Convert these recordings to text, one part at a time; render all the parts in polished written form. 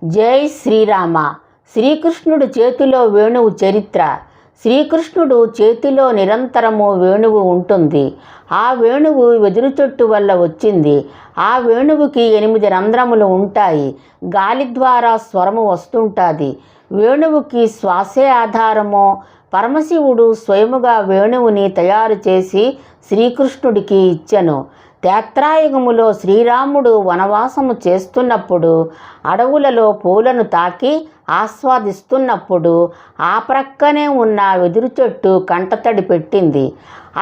జై శ్రీరామ. శ్రీకృష్ణుడు చేతిలో వేణువు చరిత్ర. శ్రీకృష్ణుడు చేతిలో నిరంతరము వేణువు ఉంటుంది. ఆ వేణువు వెదురు చెట్టు వల్ల వచ్చింది. ఆ వేణువుకి 8 రంధ్రములు ఉంటాయి. గాలి ద్వారా స్వరము వస్తుంటుంది. వేణువుకి శ్వాసే ఆధారము. పరమశివుడు స్వయముగా వేణువుని తయారు చేసి శ్రీకృష్ణుడికి ఇచ్చెను. త్రేతాయుగములో శ్రీరాముడు వనవాసము చేస్తున్నప్పుడు అడవులలో పూలను తాకి ఆస్వాదిస్తున్నప్పుడు ఆ ప్రక్కనే ఉన్న వెదురు చెట్టు కంటతడి పెట్టింది.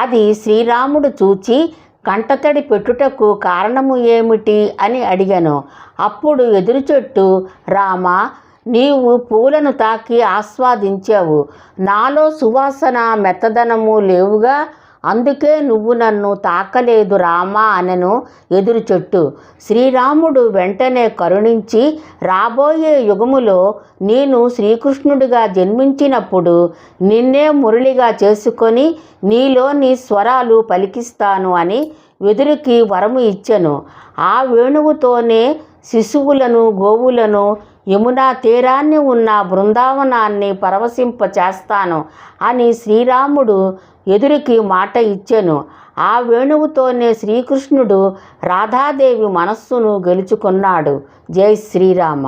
అది శ్రీరాముడు చూచి కంటతడి పెట్టుటకు కారణము ఏమిటి అని అడిగాను. అప్పుడు వెదురు చెట్టు, రామా, నీవు పూలను తాకి ఆస్వాదించావు. నాలో సువాసన మెత్తదనము లేవుగా, అందుకే నువ్వు నన్ను తాకలేదు రామా అనెను ఎదురు చెట్టు. శ్రీరాముడు వెంటనే కరుణించి, రాబోయే యుగములో నేను శ్రీకృష్ణుడిగా జన్మించినప్పుడు నిన్నే మురళిగా చేసుకొని నీలోని స్వరాలు పలికిస్తాను అని వెదురుకి వరము ఇచ్చెను. ఆ వేణువుతోనే శిశువులను, గోవులను, యమునా తీరాన్ని ఉన్న బృందావనాన్ని పరవశింప చేస్తాను అని శ్రీరాముడు ఎదురికి మాట ఇచ్చెను. ఆ వేణువుతోనే శ్రీకృష్ణుడు రాధాదేవి మనస్సును గెలుచుకున్నాడు. జై శ్రీరామ.